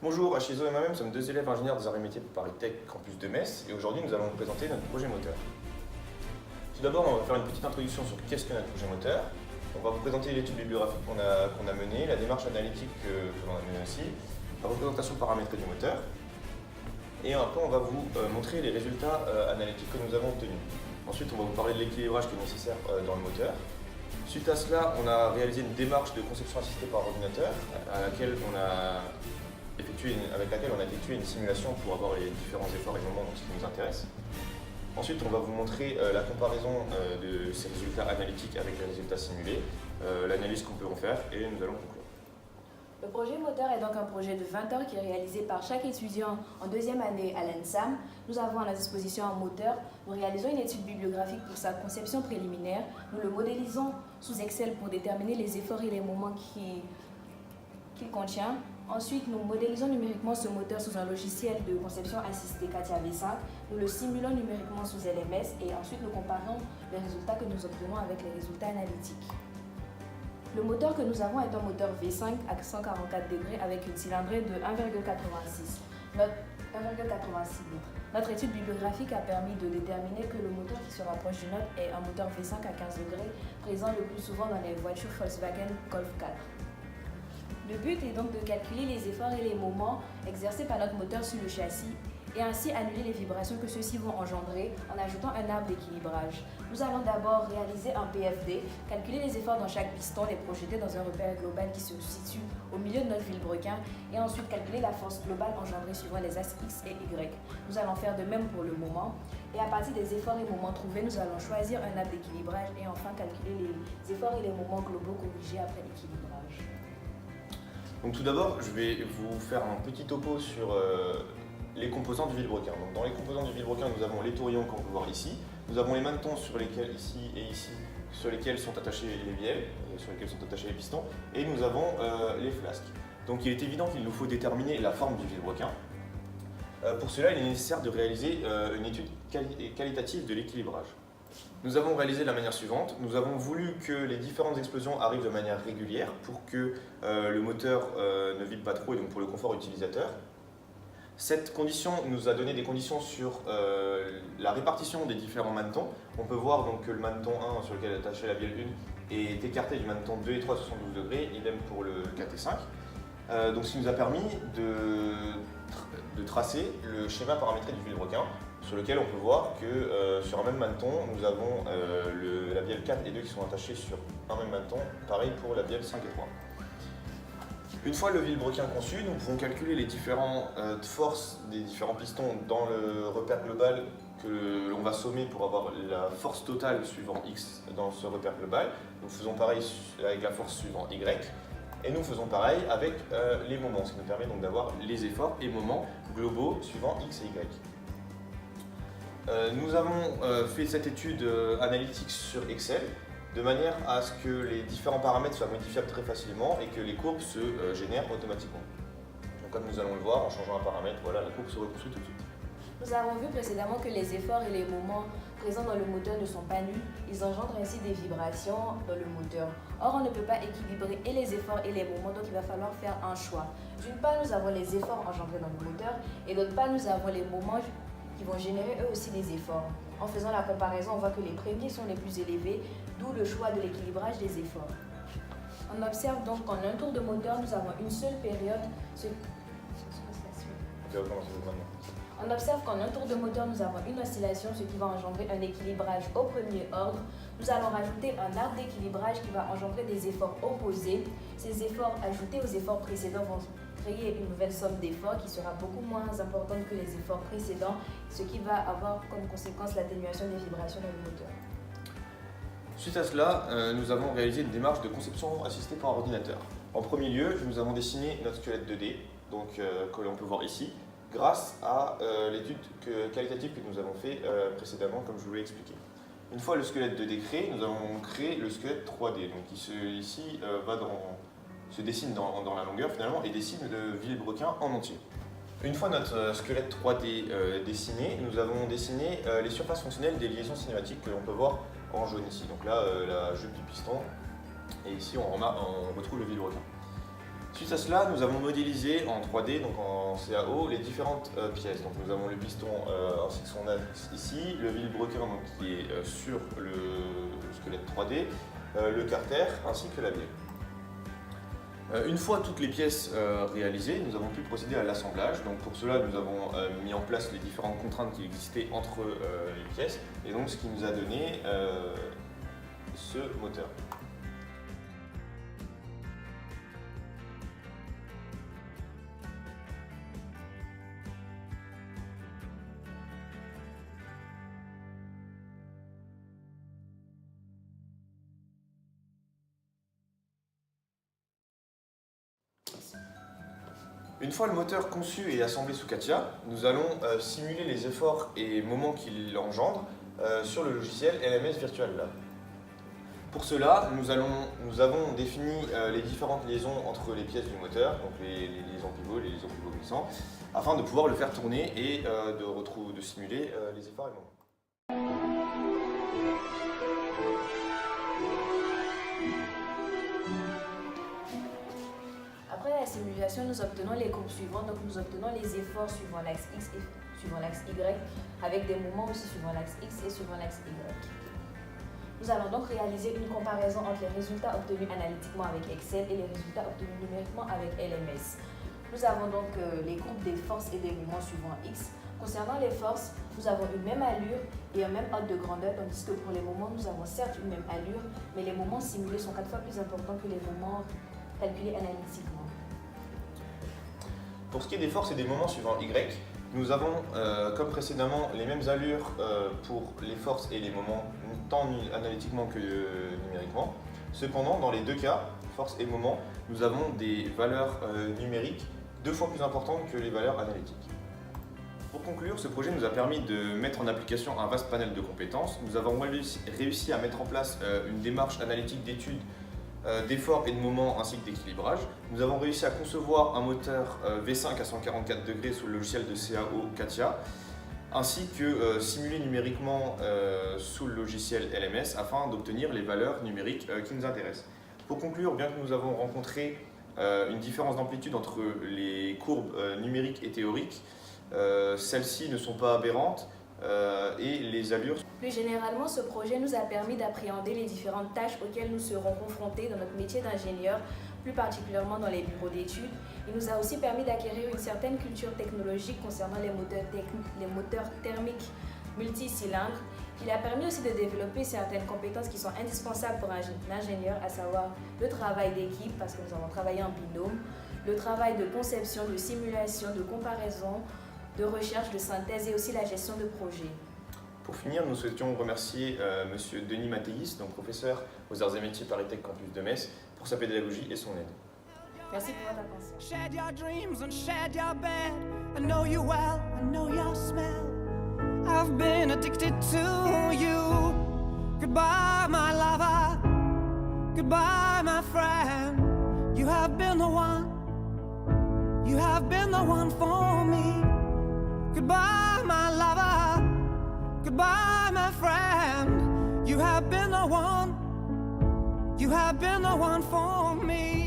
Bonjour, Achizo et moi-même sommes deux élèves ingénieurs des arts et métiers de Paris Tech Campus de Metz et aujourd'hui nous allons vous présenter notre projet moteur. Tout d'abord, on va faire une petite introduction sur qu'est-ce que notre projet moteur. On va vous présenter l'étude bibliographique qu'on a menée, la démarche analytique que l'on a menée aussi, la représentation paramétrée du moteur et après on va vous montrer les résultats analytiques que nous avons obtenus. Ensuite, on va vous parler de l'équilibrage qui est nécessaire dans le moteur. Suite à cela, on a réalisé une démarche de conception assistée par ordinateur avec laquelle on a effectué une simulation pour avoir les différents efforts et moments qui nous intéressent. Ensuite, on va vous montrer la comparaison de ces résultats analytiques avec les résultats simulés, l'analyse qu'on peut en faire et nous allons conclure. Le projet moteur est donc un projet de 20 heures qui est réalisé par chaque étudiant en deuxième année à l'ENSAM. Nous avons à notre disposition un moteur. Nous réalisons une étude bibliographique pour sa conception préliminaire. Nous le modélisons sous Excel pour déterminer les efforts et les moments qu'il contient. Ensuite, nous modélisons numériquement ce moteur sous un logiciel de conception assistée CATIA V5. Nous le simulons numériquement sous LMS et ensuite nous comparons les résultats que nous obtenons avec les résultats analytiques. Le moteur que nous avons est un moteur V5 à 144 degrés avec une cylindrée de 1,86 litres. Notre étude bibliographique a permis de déterminer que le moteur qui se rapproche du nôtre est un moteur V5 à 15 degrés, présent le plus souvent dans les voitures Volkswagen Golf 4. Le but est donc de calculer les efforts et les moments exercés par notre moteur sur le châssis et ainsi annuler les vibrations que ceux-ci vont engendrer en ajoutant un arbre d'équilibrage. Nous allons d'abord réaliser un PFD, calculer les efforts dans chaque piston, les projeter dans un repère global qui se situe au milieu de notre vilebrequin et ensuite calculer la force globale engendrée suivant les axes X et Y. Nous allons faire de même pour le moment et à partir des efforts et moments trouvés, nous allons choisir un arbre d'équilibrage et enfin calculer les efforts et les moments globaux corrigés après l'équilibrage. Donc tout d'abord, je vais vous faire un petit topo sur les composants du vilebrequin. Donc dans les composants du vilebrequin, nous avons les tourillons qu'on peut voir ici. Nous avons les manetons sur lesquels, ici et ici, sur lesquels sont attachés les bielles, sur lesquels sont attachés les pistons. Et nous avons les flasques. Donc il est évident qu'il nous faut déterminer la forme du vilebrequin. Pour cela, il est nécessaire de réaliser une étude qualitative de l'équilibrage. Nous avons réalisé de la manière suivante. Nous avons voulu que les différentes explosions arrivent de manière régulière pour que le moteur ne vibre pas trop et donc pour le confort utilisateur. Cette condition nous a donné des conditions sur la répartition des différents manetons. On peut voir donc que le maneton 1 sur lequel est attachée la bielle 1 est écarté du maneton 2 et 3 à 72 degrés, idem pour le 4 et 5. Donc ce qui nous a permis de tracer le schéma paramétré du vilebrequin, sur lequel on peut voir que sur un même maneton, nous avons la bielle 4 et 2 qui sont attachés sur un même maneton, pareil pour la bielle 5 et 3. Une fois le vilebrequin conçu, nous pouvons calculer les différentes forces des différents pistons dans le repère global que l'on va sommer pour avoir la force totale suivant X dans ce repère global. Nous faisons pareil avec la force suivant Y. Et nous faisons pareil avec les moments, ce qui nous permet donc d'avoir les efforts et moments globaux suivant X et Y. Nous avons fait cette étude analytique sur Excel de manière à ce que les différents paramètres soient modifiables très facilement et que les courbes se génèrent automatiquement. Donc, comme nous allons le voir, en changeant un paramètre, voilà, la courbe se reconstruit tout de suite. Nous avons vu précédemment que les efforts et les moments présents dans le moteur ne sont pas nuls, ils engendrent ainsi des vibrations dans le moteur. Or, on ne peut pas équilibrer et les efforts et les moments, donc il va falloir faire un choix. D'une part, nous avons les efforts engendrés dans le moteur et d'autre part, nous avons les moments qui vont générer eux aussi des efforts. En faisant la comparaison, on voit que les premiers sont les plus élevés, d'où le choix de l'équilibrage des efforts. On observe donc qu'en un tour de moteur, nous avons une seule période. On observe qu'en un tour de moteur, nous avons une oscillation, ce qui va engendrer un équilibrage au premier ordre. Nous allons rajouter un arbre d'équilibrage qui va engendrer des efforts opposés. Ces efforts ajoutés aux efforts précédents vont créer une nouvelle somme d'efforts qui sera beaucoup moins importante que les efforts précédents, ce qui va avoir comme conséquence l'atténuation des vibrations dans le moteur. Suite à cela, nous avons réalisé une démarche de conception assistée par ordinateur. En premier lieu, nous avons dessiné notre squelette 2D, donc, que l'on peut voir ici, grâce à l'étude qualitative que nous avons fait précédemment, comme je vous l'ai expliqué. Une fois le squelette 2D créé, nous avons créé le squelette 3D, donc qui se dessine dans la longueur finalement et dessine le vilebrequin en entier. Une fois notre squelette 3D dessiné, nous avons dessiné les surfaces fonctionnelles des liaisons cinématiques que l'on peut voir en jaune ici. Donc là, la jupe du piston, et ici on retrouve le vilebrequin. Suite à cela, nous avons modélisé en 3D, donc en CAO, les différentes pièces. Donc nous avons le piston ainsi que son axe ici, le vilebrequin donc, qui est sur le squelette 3D, le carter ainsi que la bielle. Une fois toutes les pièces réalisées, nous avons pu procéder à l'assemblage. Donc pour cela, nous avons mis en place les différentes contraintes qui existaient entre les pièces, et donc ce qui nous a donné ce moteur. Une fois le moteur conçu et assemblé sous CATIA, nous allons simuler les efforts et moments qu'il engendre sur le logiciel LMS Virtual Lab. Pour cela, nous avons défini les différentes liaisons entre les pièces du moteur, donc les liaisons pivots, les liaisons pivots glissants, afin de pouvoir le faire tourner et de simuler les efforts et moments. Après la simulation, nous obtenons les courbes suivantes. Donc nous obtenons les efforts suivant l'axe X et suivant l'axe Y, avec des moments aussi suivant l'axe X et suivant l'axe Y. Nous allons donc réaliser une comparaison entre les résultats obtenus analytiquement avec Excel et les résultats obtenus numériquement avec LMS. Nous avons donc les courbes des forces et des moments suivant X. Concernant les forces, nous avons une même allure et un même ordre de grandeur, tandis que pour les moments, nous avons certes une même allure, mais les moments simulés sont 4 fois plus importants que les moments calculés analytiquement. Pour ce qui est des forces et des moments suivant Y, nous avons, comme précédemment, les mêmes allures pour les forces et les moments, tant analytiquement que numériquement. Cependant, dans les deux cas, forces et moments, nous avons des valeurs numériques 2 fois plus importantes que les valeurs analytiques. Pour conclure, ce projet nous a permis de mettre en application un vaste panel de compétences. Nous avons réussi à mettre en place une démarche analytique d'étude d'efforts et de moments ainsi que d'équilibrage. Nous avons réussi à concevoir un moteur V5 à 144 degrés sous le logiciel de CAO CATIA, ainsi que simuler numériquement sous le logiciel LMS afin d'obtenir les valeurs numériques qui nous intéressent. Pour conclure, bien que nous avons rencontré une différence d'amplitude entre les courbes numériques et théoriques, celles-ci ne sont pas aberrantes et les allures. Plus généralement, ce projet nous a permis d'appréhender les différentes tâches auxquelles nous serons confrontés dans notre métier d'ingénieur, plus particulièrement dans les bureaux d'études. Il nous a aussi permis d'acquérir une certaine culture technologique concernant les moteurs thermiques multicylindres. Il a permis aussi de développer certaines compétences qui sont indispensables pour un ingénieur, à savoir le travail d'équipe, parce que nous avons travaillé en binôme, le travail de conception, de simulation, de comparaison, de recherche, de synthèse et aussi la gestion de projet. Pour finir, nous souhaitions remercier M. Denis Mathéis, donc professeur aux Arts et Métiers Paris-Tech Campus de Metz, pour sa pédagogie et son aide. Merci pour votre attention. Shed your dreams and shed your bed. I know you well, I know your smell. I've been addicted to you. Goodbye, my lover. Goodbye, my friend. You have been the one. You have been the one for me. Goodbye, my lover. Goodbye, my friend. You have been the one. You have been the one for me.